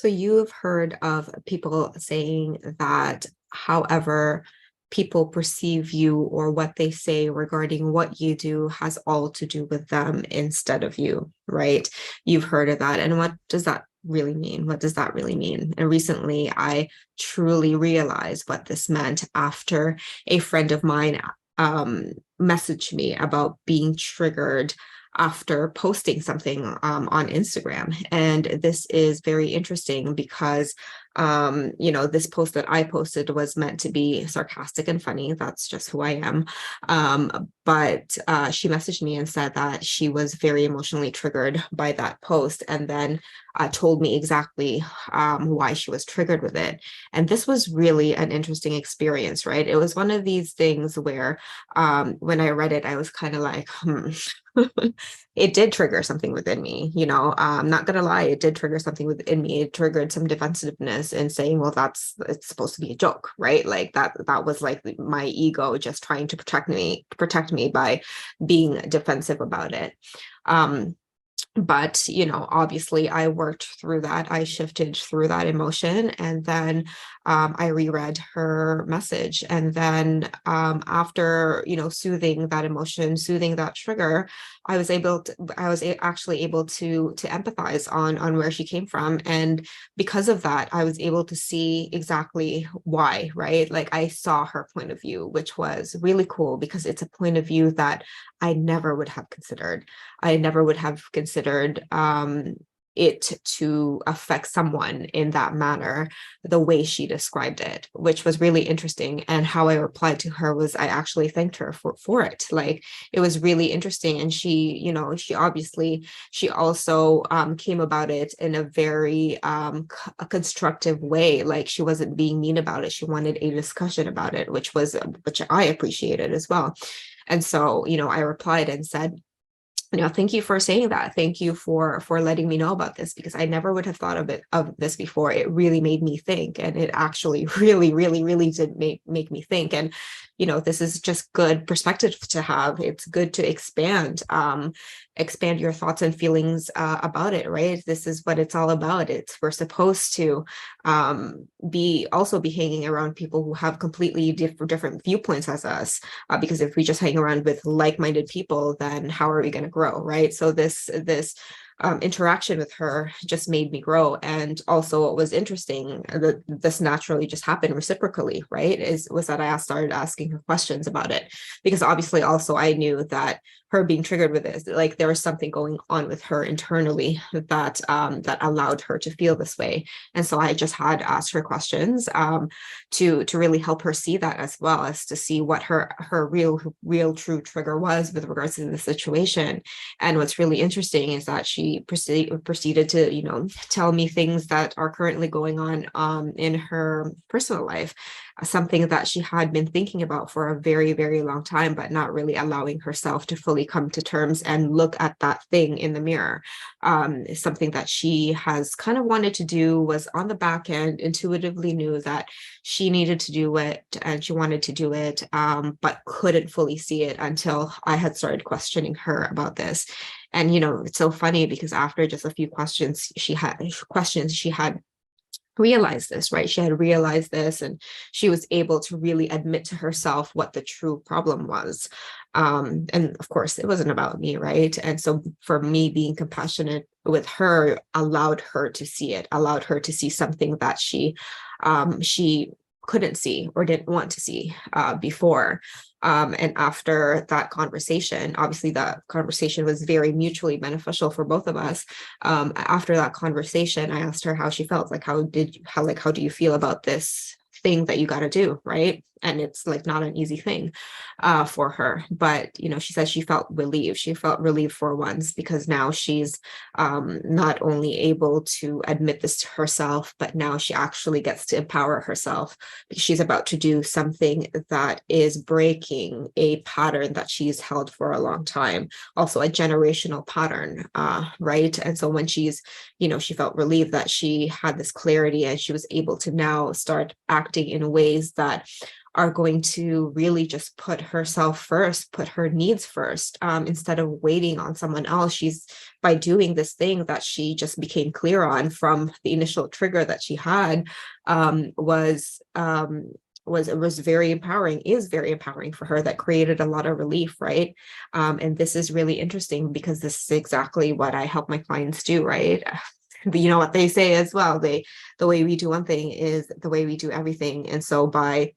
So you've heard of people saying that however people perceive you or what they say regarding what you do has all to do with them instead of you, right? You've heard of that. And what does that really mean? What does that really mean? And recently I truly realized what this meant after a friend of mine messaged me about being triggered after posting something on Instagram. And this is very interesting because, this post that I posted was meant to be sarcastic and funny. That's just who I am. But she messaged me and said that she was very emotionally triggered by that post, and then told me exactly why she was triggered with it. And this was really an interesting experience, right? It was one of these things where when I read it, I was kind of like, it did trigger something within me, I'm not gonna lie, it did trigger something within me. It triggered some defensiveness in saying, well, it's supposed to be a joke, right? Like that was like my ego just trying to protect me by being defensive about it. But obviously I worked through that. I shifted through that emotion, and then I reread her message, and then after soothing that emotion, soothing that trigger, actually able to empathize on where she came from. And because of that, I was able to see exactly why, right? Like I saw her point of view, which was really cool because it's a point of view that I never would have considered. I never would have considered it to affect someone in that manner, the way she described it, which was really interesting. And how I replied to her was I actually thanked her for it. Like it was really interesting. And she also came about it in a very a constructive way. Like she wasn't being mean about it. She wanted a discussion about it, which I appreciated as well. And so, I replied and said, thank you for saying that. Thank you for letting me know about this, because I never would have thought of this before. It really made me think, and it actually really, really, really did make me think. And this is just good perspective to have. It's good to expand your thoughts and feelings about it, right? This is what it's all about. We're supposed to be hanging around people who have completely different viewpoints as us, because if we just hang around with like-minded people, then how are we going to grow, right? So this interaction with her just made me grow. And also what was interesting, that this naturally just happened reciprocally, right, was that I started asking her questions about it, because obviously also I knew that her being triggered with this, like there was something going on with her internally that allowed her to feel this way. And so I just had asked her questions to really help her see that, as well as to see what her real true trigger was with regards to the situation. And what's really interesting is that she proceeded to tell me things that are currently going on in her personal life, something that she had been thinking about for a very, very long time, but not really allowing herself to fully come to terms and look at that thing in the mirror. Something that she has kind of wanted to do, was on the back end, intuitively knew that she needed to do it and she wanted to do it, but couldn't fully see it until I had started questioning her about this. And it's so funny because after just a few questions, she had realized this, right? She had realized this, and she was able to really admit to herself what the true problem was. And of course, it wasn't about me, right? And so for me, being compassionate with her allowed her to see it, allowed her to see something that she couldn't see or didn't want to see before. And after that conversation, obviously that conversation was very mutually beneficial for both of us. After that conversation, I asked her how she felt. Like, how do you feel about this thing that you got to do, right? And it's like not an easy thing for her, but she said she felt relieved. She felt relieved for once, because now she's not only able to admit this to herself, but now she actually gets to empower herself, because she's about to do something that is breaking a pattern that she's held for a long time, also a generational pattern, right? And so when she felt relieved that she had this clarity, and she was able to now start acting in ways that are going to really just put herself first, put her needs first, instead of waiting on someone else. She's, by doing this thing that she just became clear on from the initial trigger that she had, it was very empowering, is very empowering for her. That created a lot of relief, right? And this is really interesting because this is exactly what I help my clients do, right? You know what they say as well, the way we do one thing is the way we do everything. And so by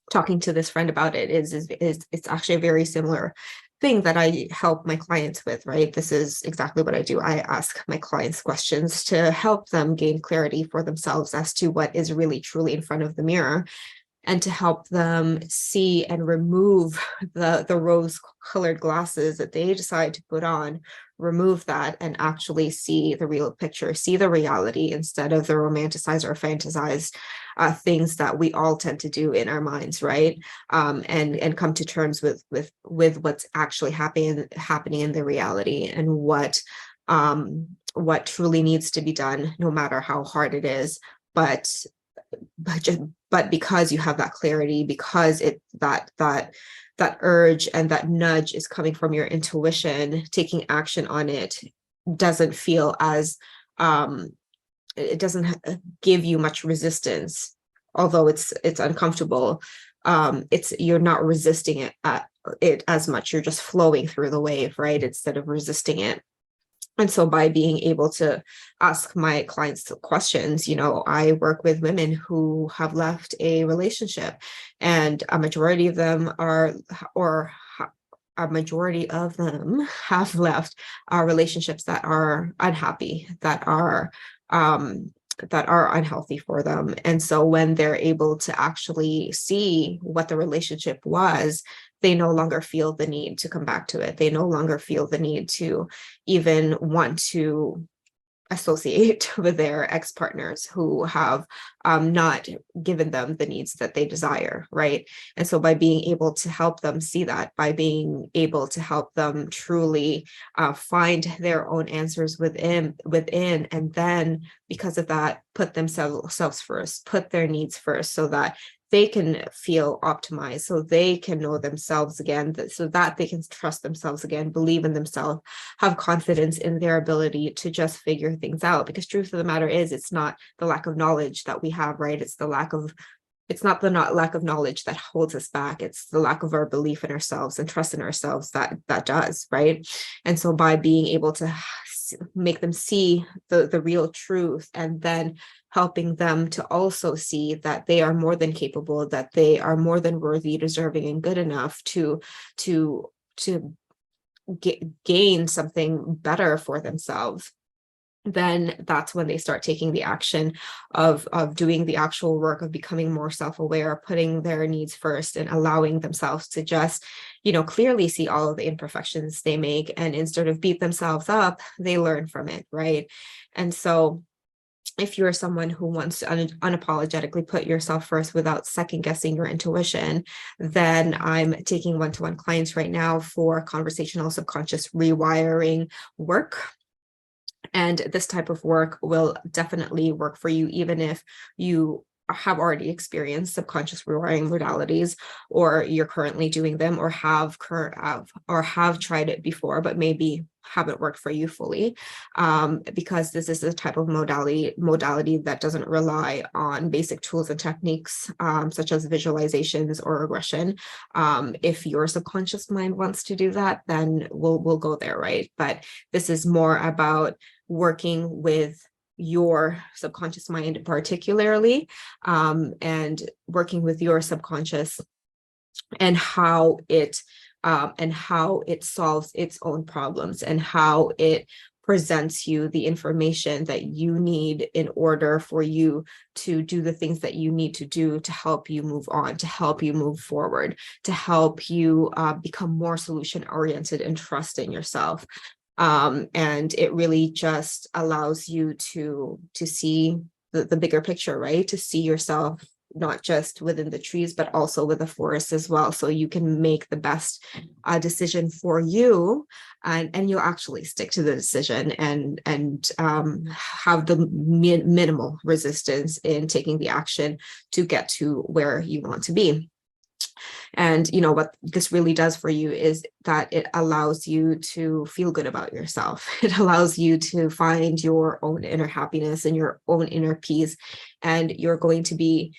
talking to this friend about it, is it's actually a very similar thing that I help my clients with, right? This is exactly what I do. I ask my clients questions to help them gain clarity for themselves as to what is really truly in front of the mirror, and to help them see and remove the rose colored glasses that they decide to put on, remove that and actually see the real picture, see the reality, instead of the romanticized or fantasized things that we all tend to do in our minds, right? And come to terms with what's actually happening in the reality, and what truly needs to be done, no matter how hard it is. But because you have that clarity, because that urge and that nudge is coming from your intuition, taking action on it doesn't feel as it doesn't give you much resistance, although it's uncomfortable. You're not resisting it as much, you're just flowing through the wave, right, instead of resisting it. And so by being able to ask my clients questions, I work with women who have left a relationship, and a majority of them have left relationships that are unhappy, that are unhealthy for them. And so when they're able to actually see what the relationship was, they no longer feel the need to come back to it. They no longer feel the need to even want to associate with their ex-partners who have not given them the needs that they desire, right? And so by being able to help them see that, by being able to help them truly find their own answers within, and then because of that, put themselves first, put their needs first, so that they can feel optimized, so they can know themselves again, so that they can trust themselves again, believe in themselves, have confidence in their ability to just figure things out. Because truth of the matter is, it's not the lack of knowledge that we have, right? It's not the lack of knowledge that holds us back. It's the lack of our belief in ourselves and trust in ourselves that does, right? And so by being able to make them see the real truth, and then helping them to also see that they are more than capable, that they are more than worthy, deserving, and good enough to gain something better for themselves, then that's when they start taking the action of doing the actual work of becoming more self-aware, putting their needs first, and allowing themselves to just, clearly see all of the imperfections they make. And instead of beat themselves up, they learn from it, right? And so if you're someone who wants to unapologetically put yourself first without second guessing your intuition, then I'm taking one-to-one clients right now for conversational subconscious rewiring work. And this type of work will definitely work for you, even if you have already experienced subconscious rewiring modalities, or you're currently doing them, or have tried it before, but maybe haven't worked for you fully, because this is the type of modality that doesn't rely on basic tools and techniques, such as visualizations or regression. If your subconscious mind wants to do that, then we'll go there, right? But this is more about working with your subconscious mind particularly, and working with your subconscious, and how it solves its own problems, and how it presents you the information that you need in order for you to do the things that you need to do to help you move on, to help you move forward, to help you become more solution oriented and trust in yourself. And it really just allows you to see the bigger picture, right? To see yourself not just within the trees, but also with the forest as well. So you can make the best decision for you, and you'll actually stick to the decision, and have the minimal resistance in taking the action to get to where you want to be. And what this really does for you is that it allows you to feel good about yourself. It allows you to find your own inner happiness and your own inner peace. And you're going to be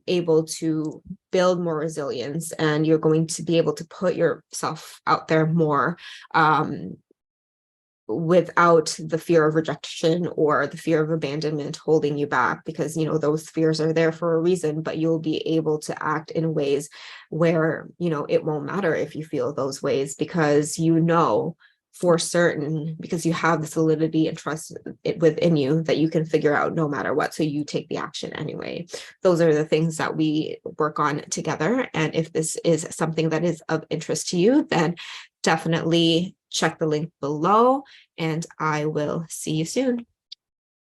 able to build more resilience, and you're going to be able to put yourself out there more, without the fear of rejection or the fear of abandonment holding you back, because those fears are there for a reason. But you'll be able to act in ways where it won't matter if you feel those ways, because for certain, because you have the solidity and trust within you, that you can figure out no matter what, so you take the action anyway. Those are the things that we work on together, and if this is something that is of interest to you, then definitely check the link below, and I will see you soon.